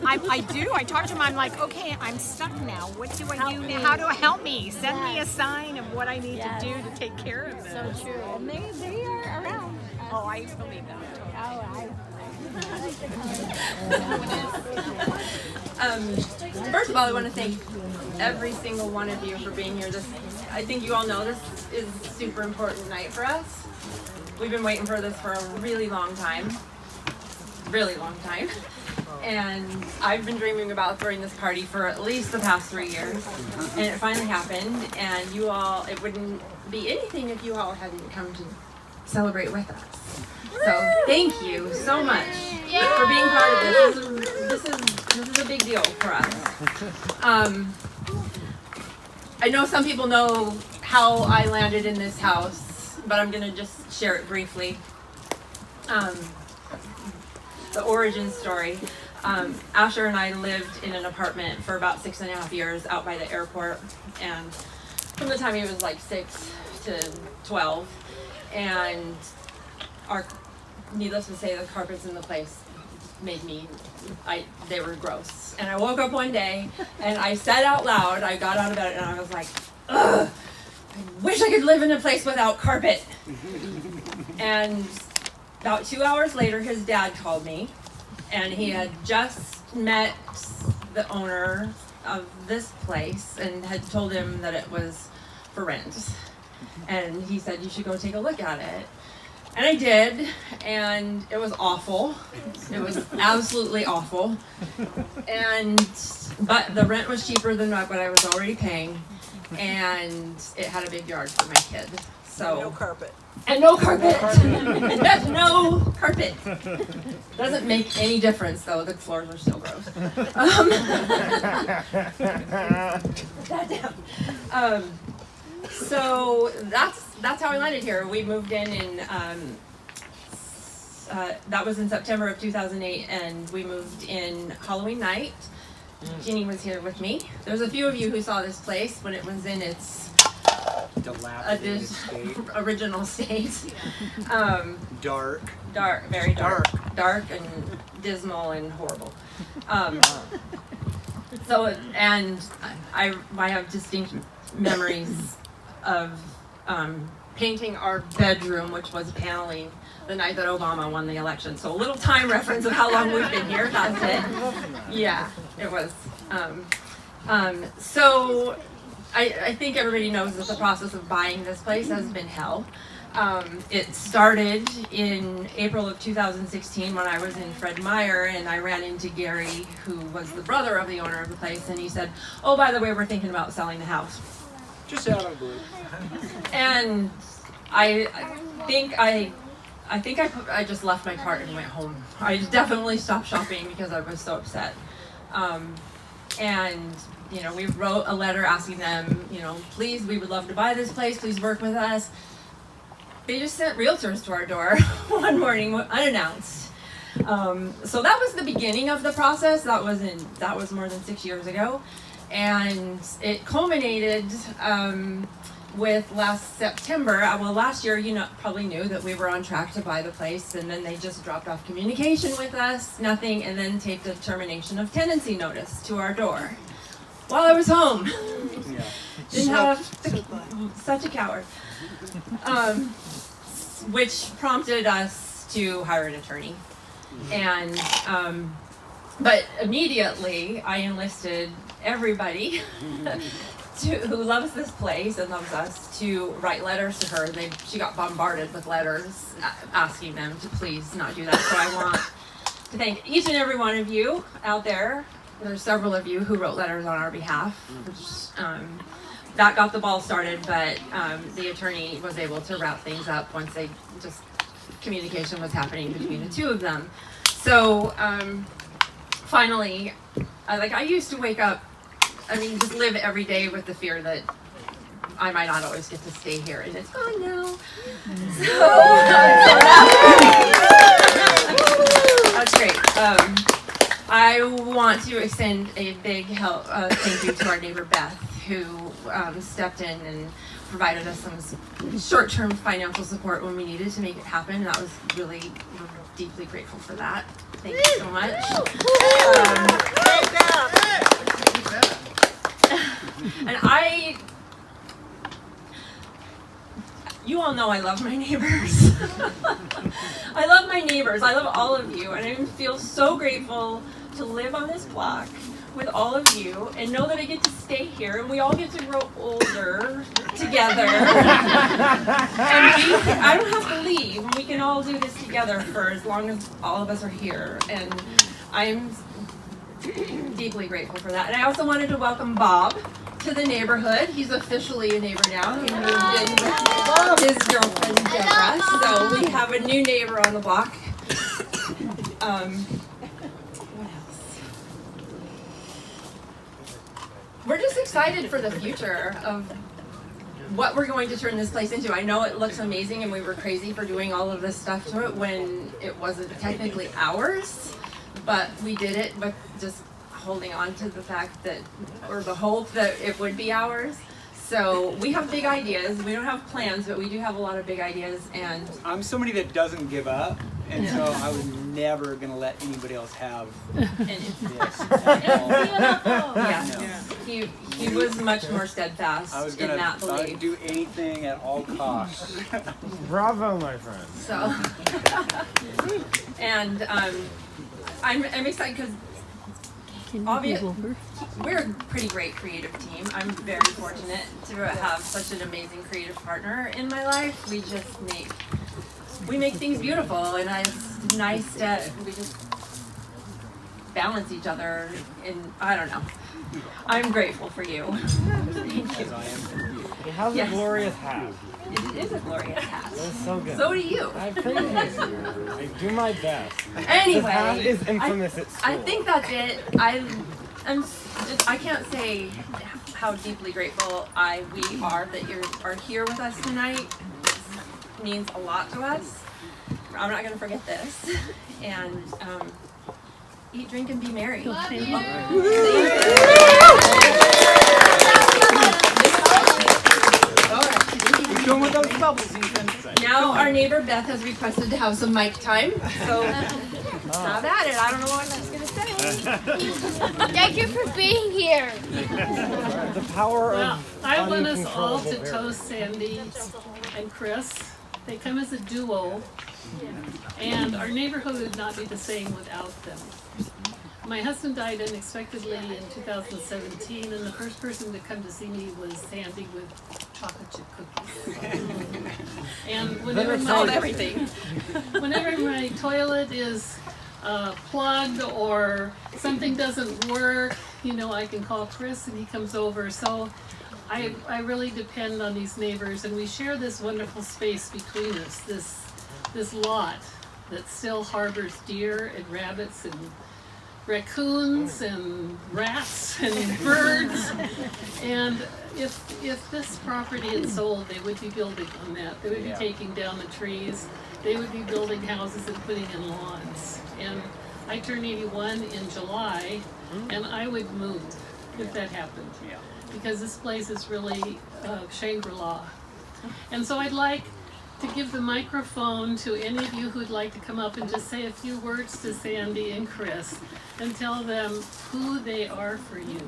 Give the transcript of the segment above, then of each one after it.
I do. I talk to them. I'm like, okay, I'm stuck now. What do I do? How do I help me? Send me a sign of what I need to do to take care of this. So true. And they are around. Oh, I believe that. First of all, I want to thank every single one of you for being here. I think you all know this is a super important night for us. We've been waiting for this for a really long time. And I've been dreaming about throwing this party for at least the past 3 years. And it finally happened. And you all, it wouldn't be anything if you all hadn't come to celebrate with us. So thank you so much for being part of this. This is a big deal for us. I know some people know how I landed in this house, but I'm going to just share it briefly. The origin story. Asher and I lived in an apartment for about 6.5 years out by the airport, and from the time he was like 6 to 12, and needless to say, the carpets in the place they were gross. And I woke up one day and I said out loud, I got out of bed and I was like, ugh, I wish I could live in a place without carpet. And about 2 hours later, his dad called me, and he had just met the owner of this place and had told him that it was for rent. And he said, you should go take a look at it. And I did, and it was awful. It was absolutely awful. But the rent was cheaper than what I was already paying, and it had a big yard for my kid. So no carpet. And no carpet. There's no carpet. Doesn't make any difference though. The floors are still gross. So that's how I landed here. We moved in that was in September of 2008, and we moved in Halloween night. Jeannie was here with me. There's a few of you who saw this place when it was in its original state. Very dark and dismal and horrible. And I have distinct memories of painting our bedroom, which was paneling, the night that Obama won the election. So a little time reference of how long we've been here. That's it. Yeah, it was. So I think everybody knows that the process of buying this place has been hell. It started in April of 2016 when I was in Fred Meyer, and I ran into Gary, who was the brother of the owner of the place, and he said, oh, by the way, we're thinking about selling the house. Just out of blue. And I think I just left my cart and went home. I definitely stopped shopping because I was so upset. And we wrote a letter asking them, please, we would love to buy this place. Please work with us. They just sent realtors to our door one morning, unannounced. So that was the beginning of the process. That was more than 6 years ago, and it culminated with last September. Last year, probably knew that we were on track to buy the place, and then they just dropped off communication with us, nothing, and then taped a termination of tenancy notice to our door while I was home. Yeah. Didn't have such a coward. Which prompted us to hire an attorney. And but immediately I enlisted everybody who loves this place and loves us to write letters to her. She got bombarded with letters asking them to please not do that. So I want to thank each and every one of you out there. There's several of you who wrote letters on our behalf, which that got the ball started, but the attorney was able to wrap things up once communication was happening between the two of them. So finally, I used to wake up, just live every day with the fear that I might not always get to stay here, and it's gone now. That's great. I want to extend a big thank you to our neighbor Beth, who stepped in and provided us some short-term financial support when we needed to make it happen. We're deeply grateful for that. Thank you so much. know I love my neighbors. I love my neighbors. I love all of you. And I feel so grateful to live on this block with all of you and know that I get to stay here and we all get to grow older together. And I don't have to leave. We can all do this together for as long as all of us are here. And I'm deeply grateful for that. And I also wanted to welcome Bob to the neighborhood. He's officially a neighbor now. He moved in with his girlfriend Deborah. So we have a new neighbor on the block. What else? We're just excited for the future of what we're going to turn this place into. I know it looks amazing and we were crazy for doing all of this stuff to it when it wasn't technically ours, but we did it with just holding on to the fact that, or the hope that it would be ours. So we have big ideas. We don't have plans, but we do have a lot of big ideas. And I'm somebody that doesn't give up, and so I was never gonna let anybody else have this. He was much more steadfast I was in gonna that belief. do anything at all costs. Bravo, my friend. So, and I'm excited because we're a pretty great creative team. I'm very fortunate to have such an amazing creative partner in my life. We just make things beautiful, and it's nice that we just balance each other. And I don't know. I'm grateful for you. Thank you. How's a glorious hat? It is a glorious hat. That's so good. So do you. I appreciate it. I do my best. Anyway, this hat is infamous at school. I think that's it. I can't say how deeply grateful we are that you are here with us tonight. It means a lot to us. I'm not going to forget this. And eat, drink, and be merry. Thank you. Now our neighbor Beth has requested to have some mic time, so have at it. I don't know what she's gonna say. Thank you for being here. The power Well, of I want us all to uncontrollable toast Sandy and Chris. They come as a duo, and our neighborhood would not be the same without them. My husband died unexpectedly in 2017, and the first person to come to see me was Sandy with chocolate chip cookies. And whenever my toilet is plugged or something doesn't work, I can call Chris and he comes over. So I really depend on these neighbors, and we share this wonderful space between us, this lot that still harbors deer and rabbits and raccoons and rats and birds. And if this property had sold, they would be building on that. They would be taking down the trees. They would be building houses and putting in lawns. And I turn 81 in July, and I would move if that happened. Because this place is really Shangri-La. And so I'd like to give the microphone to any of you who'd like to come up and just say a few words to Sandy and Chris and tell them who they are for you.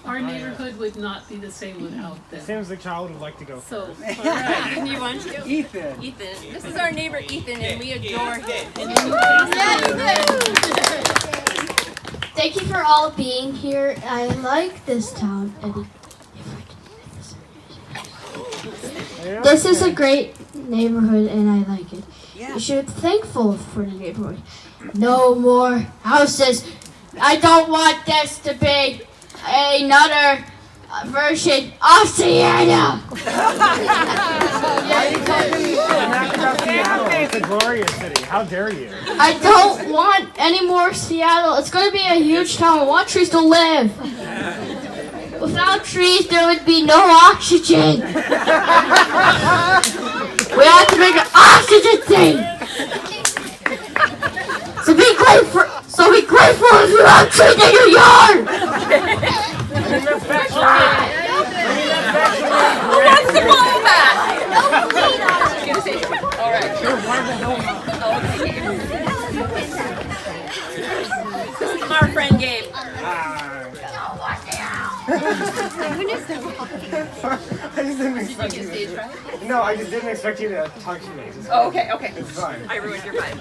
Our neighborhood would not be the same without them. Seems the child would like to go. So, all right. You want to? Ethan. This is our neighbor Ethan, and we adore him. Thank you for all being here. I like this town. This is a great neighborhood, and I like it. You should be thankful for the neighborhood. No more houses. I don't want this to be another version of Seattle. It's a glorious city. How dare you? I don't want any more Seattle. It's going to be a huge town. I want trees to live. Without trees, there would be no oxygen. We have to make an oxygen thing. So be grateful if you have trees in your yard. Who wants to follow that? All right. Our friend Gabe. I just didn't Did you expect get you stage to. fright? No, I just didn't expect you to touch me. Just Oh, okay, okay. It's fine. I ruined your vibe.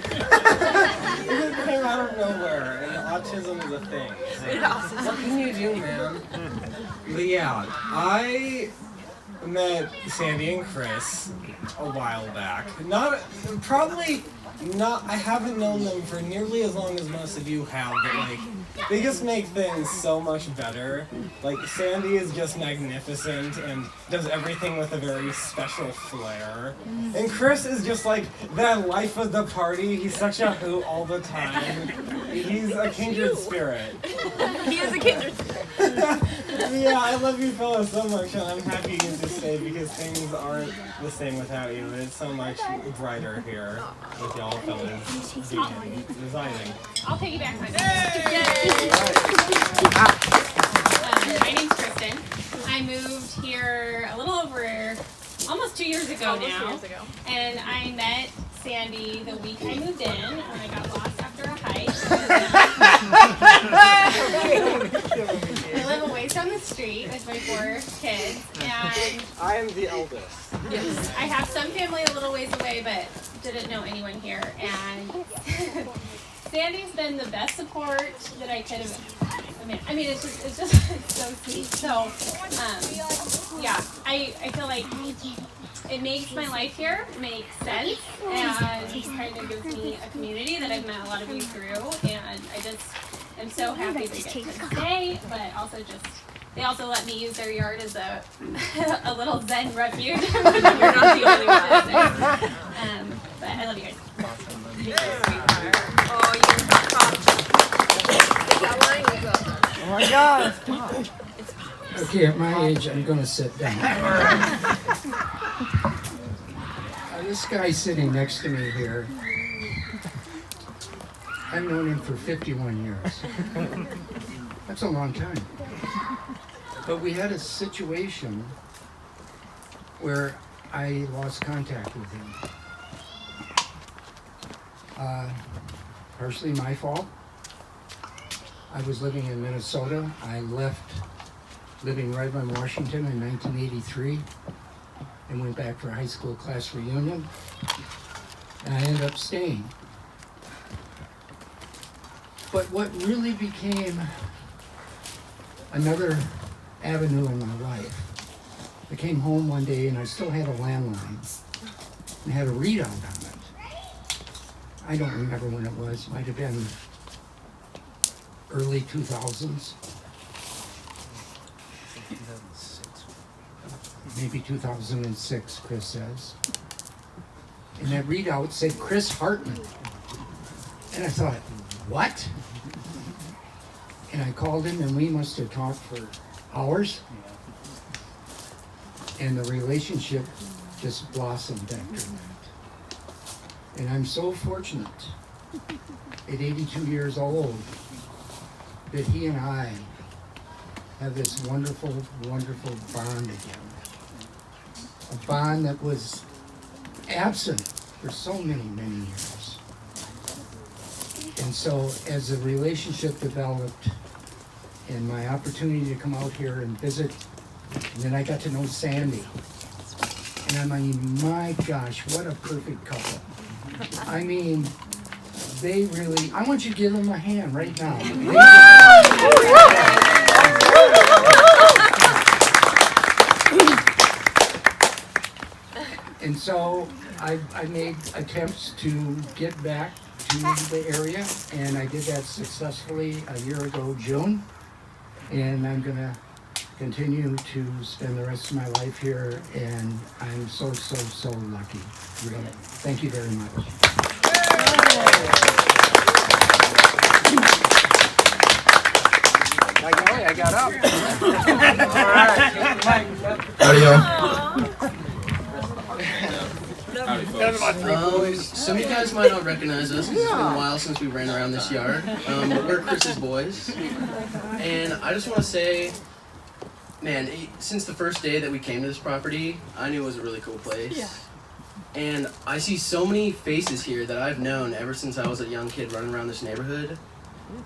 It came out of nowhere, and autism is a thing. What can you do, man? But yeah, I met Sandy and Chris a while back. I haven't known them for nearly as long as most of you have, but like, they just make things so much better. Like, Sandy is just magnificent and does everything with a very special flair. And Chris is just like that life of the party. He's such a hoot all the time. He's a kindred spirit. He is a kindred spirit. Yeah, I love you fellas so much, and I'm happy you get to stay because things aren't the same without you. It's so much brighter here with y'all fellas residing. I'll piggyback my My name's Kristen. I moved here a little over almost 2 years ago now. And I met Sandy the week I moved in, and I got lost after a hike. I live a ways down the street with my 4 kids, and I am the eldest. yes, I have some family a little ways away, but didn't know anyone here. And Sandy's been the best support that I could have. I mean, it's just so sweet. So, yeah, I feel like it makes my life here make sense, and kind of gives me a community that I've met a lot of you through, and I just am so happy they get to stay, but also just, they also let me use their yard as a little zen refuge. You're not the only one out there. But I love you guys. Oh, you Oh my God! Okay, at my age, I'm going to sit down. This guy sitting next to me here, I've known him for 51 years. That's a long time. But we had a situation where I lost contact with him. Partially my fault. I was living in Minnesota. I left living in Redmond, Washington in 1983 and went back for a high school class reunion. And I ended up staying. But what really became another avenue in my life, I came home one day and I still had a landline and had a readout on it. I don't remember when it was. Might have been early 2000s. Maybe 2006, Chris says. And that readout said Chris Hartman. And I thought, what? And I called him and we must have talked for hours. And the relationship just blossomed after that. And I'm so fortunate at 82 years old that he and I have this wonderful, wonderful bond again. A bond that was absent for so many, many years. And so as the relationship developed and my opportunity to come out here and visit, and then I got to know Sandy. And I mean, my gosh, what a perfect couple. I mean, they really, I want you to give them a hand right now. And so I made attempts to get back to the area, and I did that successfully a year ago, June. And I'm gonna continue to spend the rest of my life here, and I'm so, so, so lucky, really. Thank you very much. I got up. Some of you guys might not recognize us. It's been a while since we ran around this yard. But we're Chris's boys. And I just want to say, man, since the first day that we came to this property, I knew it was a really cool place. Yeah. And I see so many faces here that I've known ever since I was a young kid running around this neighborhood.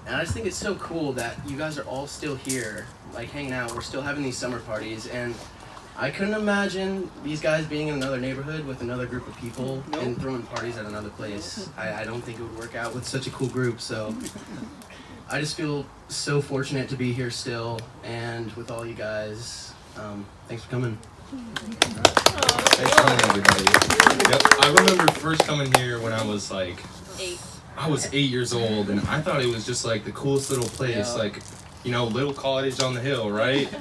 And I just think it's so cool that you guys are all still here, like hanging out. We're still having these summer parties. And I couldn't imagine these guys being in another neighborhood with another group of people and throwing parties at another place. I don't think it would work out with such a cool group, so I just feel so fortunate to be here still and with all you guys. Thanks for coming. Thanks for coming, everybody. Yep, I remember first coming here when I was like 8. I was 8 years old, and I thought it was just like the coolest little place, like, you know, little cottage on the hill, right?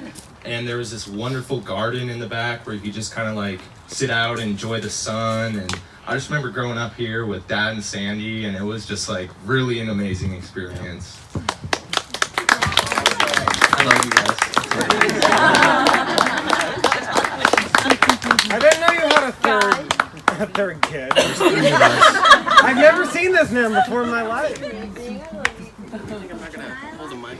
And there was this wonderful garden in the back where you could just kind of like sit out and enjoy the sun. And I just remember growing up here with Dad and Sandy, and it was just like really an amazing experience. I love you guys. I didn't know you had a third kid. I've never seen this man before in my life. I think I'm not gonna hold the mic.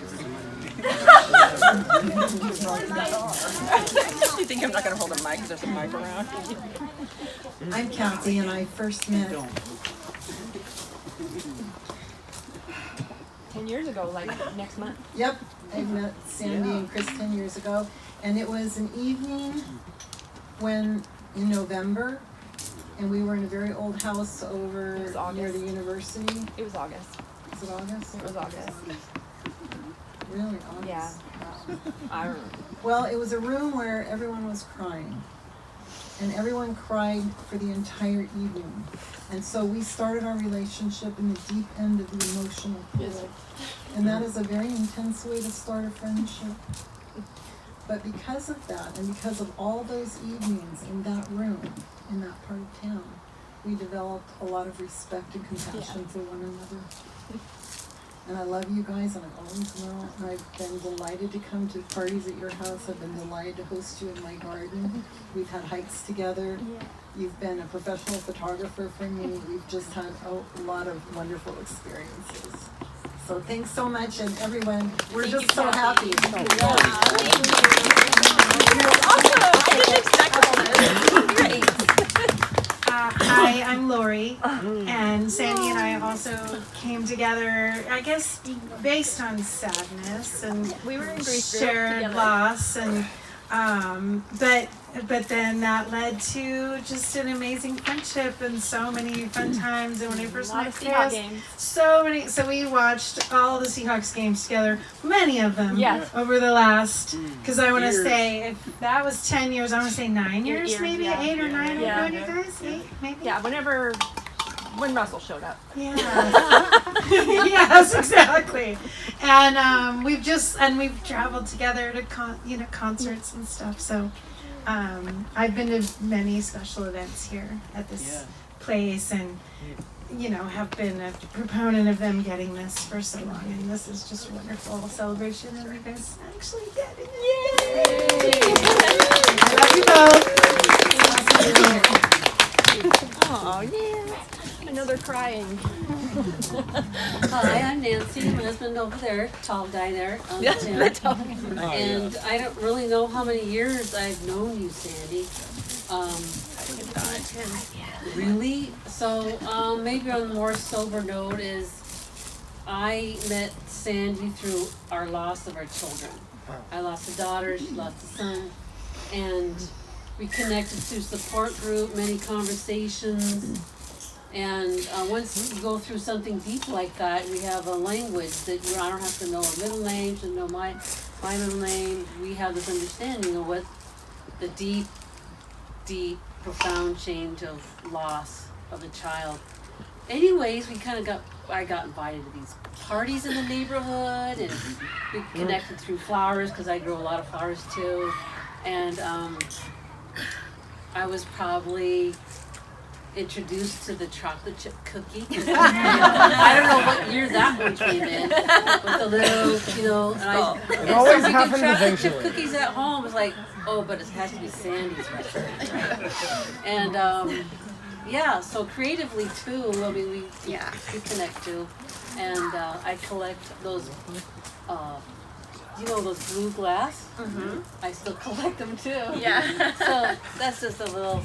You think I'm not going to hold a mic because there's a mic around? I'm Kathy, and I first met 10 years ago, like next month. Yep, I met Sandy and Chris 10 years ago, and it was an evening in November, and we were in a very old house over near the university. It was August. Was it August? It was August. Really, August? Yeah. I remember. Well, it was a room where everyone was crying, and everyone cried for the entire evening. And so we started our relationship in the deep end of the emotional pool. And that is a very intense way to start a friendship. But because of that, and because of all those evenings in that room, in that part of town, we developed a lot of respect and compassion for one another. And I love you guys, and I've always will. And I've been delighted to come to parties at your house. I've been delighted to host you in my garden. We've had hikes together. You've been a professional photographer for me. We've just had a lot of wonderful experiences. So thanks so much, and everyone, we're just so happy. Hi, I'm Lori, and Sandy and I also came together, I guess, based on sadness, and We were in grief group shared together. loss, and but then that led to just an amazing friendship and so many fun times. And when I first met Chris, so we watched all the Seahawks games together, many of them over the last, because I want to say, if that was 10 years, I want to say 9 years, maybe 8 or 9 ago, you guys, 8 maybe? Yeah, when Russell showed up. Yeah. Yes, exactly. And we've traveled together to concerts and stuff. So I've been to many special events here at this place, and have been a proponent of them getting this for so long. And this is just a wonderful celebration, and you guys actually did it. Yay! I love you both. Oh yeah. I know they're crying. Hi, I'm Nancy. My husband over there, tall guy there. And I don't really know how many years I've known you, Sandy. Really? So maybe on a more sober note is I met Sandy through our loss of our children. I lost a daughter, she lost a son, and we connected through support group, many conversations. And once you go through something deep like that, we have a language that I don't have to know a middle name to know my middle name. We have this understanding of what the deep, profound change of loss of a child. Anyways, I got invited to these parties in the neighborhood, and we connected through flowers because I grow a lot of flowers too. And I was probably introduced to the chocolate chip cookie. I don't know what year that one came in, with the little, and It always so happens chocolate eventually. chip cookies at home was like, oh, but it has to be Sandy's recipe. And so creatively too, I mean, we connect too, and I collect those. Those blue glass? Mm-hmm. I still collect them too. Yeah. So that's just a little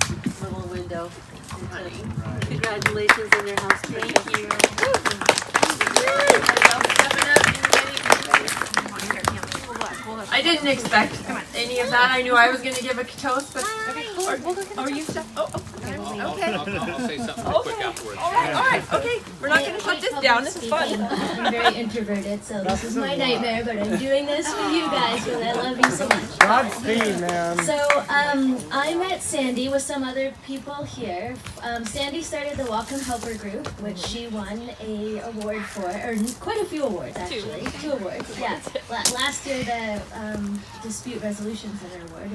window. Honey. Congratulations on your house. Thank you. I didn't expect any of that. I knew I was going to give a toast, but you step. Okay. I'll say something real quick afterwards. All right. Okay. We're not going to shut this down. This is fun. I'm very introverted, so this is my nightmare, but I'm doing this for you guys because I love you so much. Godspeed, man. So, I met Sandy with some other people here. Sandy started the Welcome Helper group, which she won a award for, or quite a few awards actually. 2 awards, yeah. Last year the Dispute Resolution Center Award,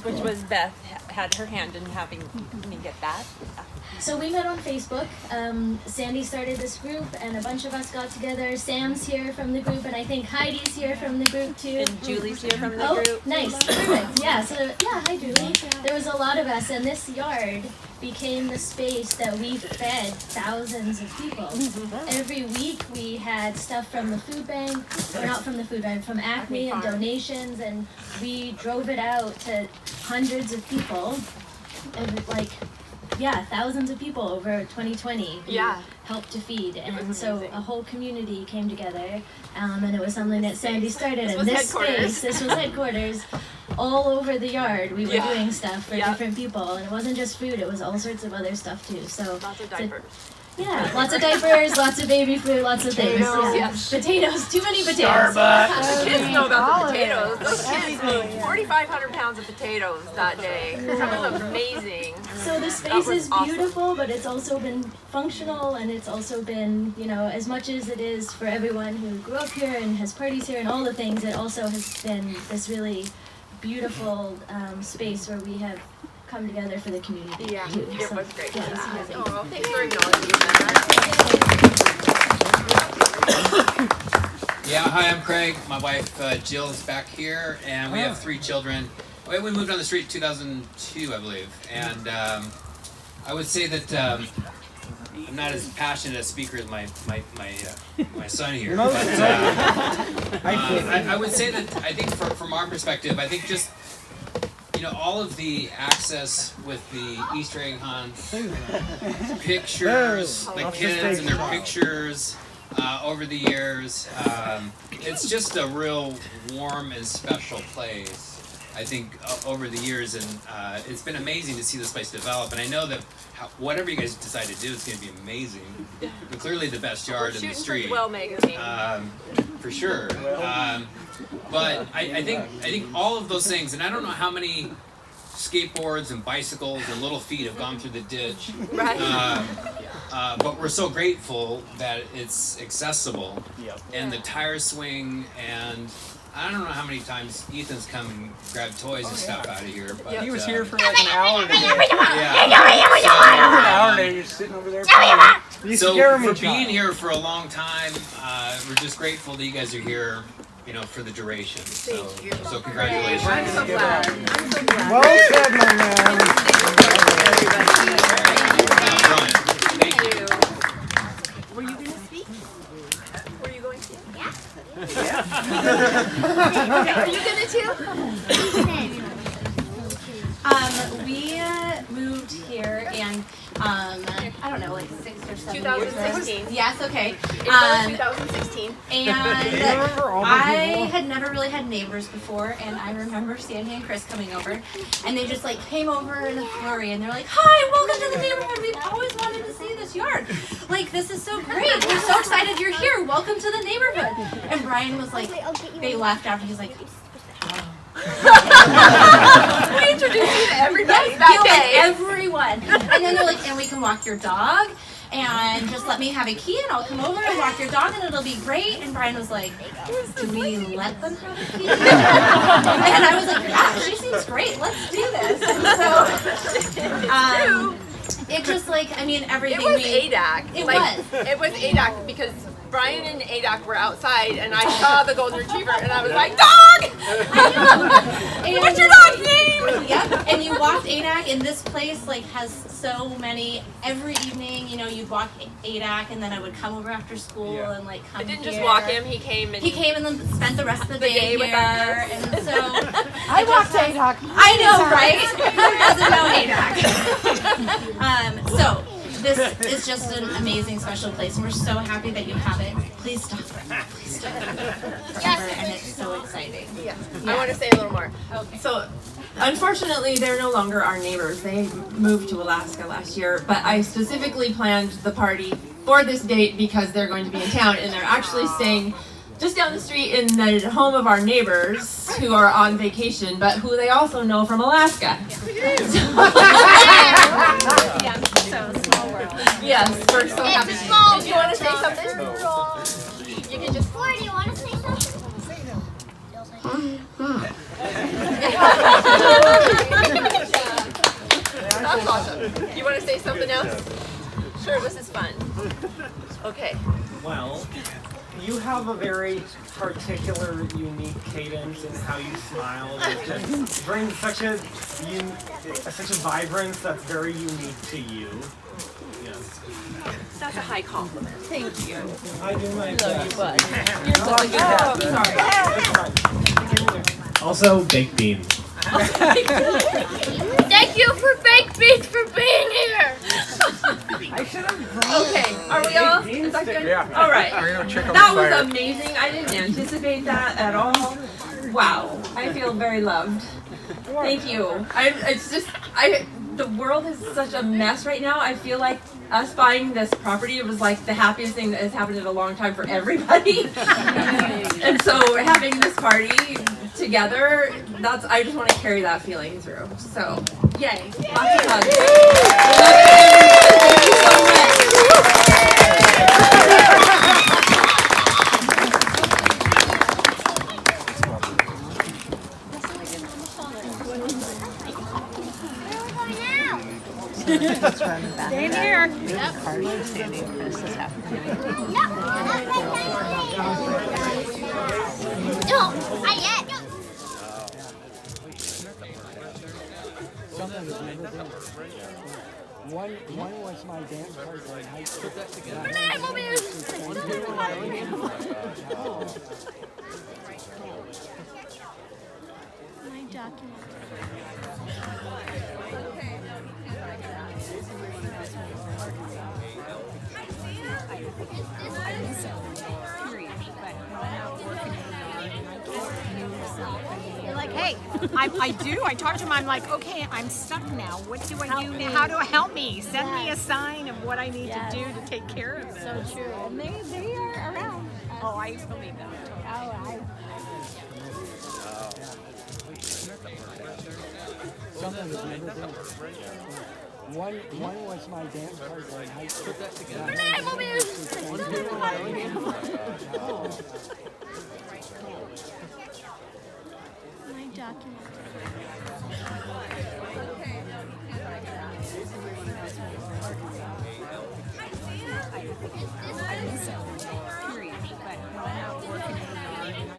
which Which was Beth had her hand in having me get that. So we met on Facebook. Sandy started this group, and a bunch of us got together. Sam's here from the group, and I think Heidi's here from the group too. And Julie's here from the group. Nice, perfect. Yeah. So hi Julie. There was a lot of us, and this yard became the space that we fed thousands of people. Every week we had stuff from the food bank, or not from the food bank, from Acme and donations, and we drove it out to hundreds of people, and thousands of people over 2020 who helped to feed, and so a whole community came together, and it was something that Sandy started in this space. This was headquarters. All over the yard we were doing stuff for different people, and it wasn't just food, it was all sorts of other stuff too. So lots of diapers. Lots of diapers, lots of baby food, lots of things. Potatoes, too many potatoes. The kids know about the potatoes. Those kids ate 4,500 pounds of potatoes that day. That was amazing. So the space is beautiful, but it's also been functional, and it's also been, as much as it is for everyone who grew up here and has parties here and all the things, it also has been this really beautiful space where we have come together for the community. Yeah, too. it was great. It's amazing. Oh, thanks for acknowledging that. Yeah, hi, I'm Craig. My wife Jill is back here, and we have 3 children. We moved on the street in 2002, I believe, and I would say that I'm not as passionate a speaker as my son here. But, I would say that I think from our perspective, I think just all of the access with the Easter egg hunts, pictures, the kids and their pictures over the years, it's just a real warm and special place. I think over the years, and it's been amazing to see this place develop. And I know that whatever you guys decide to do is going to be amazing. But clearly, the best yard in the street. Well magazine. For sure. But I think all of those things, and I don't know how many skateboards and bicycles and little feet have gone through the ditch. Right. But we're so grateful that it's accessible, and the tire swing, and I don't know how many times Ethan's come and grabbed toys and stuff out of here. But he was here for like an hour today. An hour today, just sitting over there playing. So for being here for a long time, we're just grateful that you guys are here, for the duration. So congratulations. I'm so glad. I'm so glad. Well said, my man. Thank you. Were you going to speak? Were you going to? Yeah. Are you gonna too? We moved here, and I don't know, like 6 or 7 years ago. 2016. Yes, okay. April 2016. And I had never really had neighbors before, and I remember Sandy and Chris coming over, and they just like came over in a flurry, and they're like, "Hi, welcome to the neighborhood. We've always wanted to see this yard. Like, this is so great. We're so excited you're here. Welcome to the neighborhood." And Brian was like, they left after. He's like, We introduced you to everybody that day. Everyone. And then they're like, "And we can walk your dog, and just let me have a key, and I'll come over and walk your dog, and it'll be great." And Brian was like, "Do we let them have a key?" And I was like, "Yeah, she seems great. Let's do this." And so, it just everything. It was ADAC. It was ADAC because Brian and ADAC were outside, and I saw the golden retriever, and I was like, "Dog! What's your dog's name?" Yep. And you walked ADAC, and this place has so many. Every evening, you'd walk ADAC, and then I would come over after school and come I didn't here. just walk him. He came and then spent the rest of the day here, with us. and so I walked ADAC. I know, right? Who doesn't know ADAC? So this is just an amazing, special place, and we're so happy that you have it. Please stop. Please stop. Yes, and it's so exciting. Yeah. I want to say a little more. Okay. So, unfortunately, they're no longer our neighbors. They moved to Alaska last year, but I specifically planned the party for this date because they're going to be in town, and they're actually staying just down the street in the home of our neighbors who are on vacation, but who they also know from Alaska. Yeah, so small world. Yes, we're so happy. It's a small Did you want to say something? You can just. Flora, do you want to say something? That's awesome. You want to say something else? Sure, this is fun. Okay. Well, you have a very particular, unique cadence in how you smile that just brings such a vibrance that's very unique to you. Yes. That's a high compliment. Thank you. I do my Love best. you, bud. You're such a good dad. Sorry. Also, baked beans. Thank you for baked beans for being here. Okay, are we all? Is that good? Yeah. All right. We're gonna check on That the was fire. amazing. I didn't anticipate that at all. Wow, I feel very loved. Thank you. The world is such a mess right now. I feel like us buying this property, it was like the happiest thing that has happened in a long time for everybody. And so having this party together, I just want to carry that feeling through. So, yay. Lots of hugs. Love Stay here. Yep. Sandy and Chris is happening. No, not yet. One was my dance partner in high school. My document. You're like, hey, I do. I talked to him. I'm like, okay, I'm stuck now. What do I do now? How do I help me? Send me a sign of what I need to do to take care of this. So true. And they are around. Oh, I believe that. One was my dance partner in high school. My document.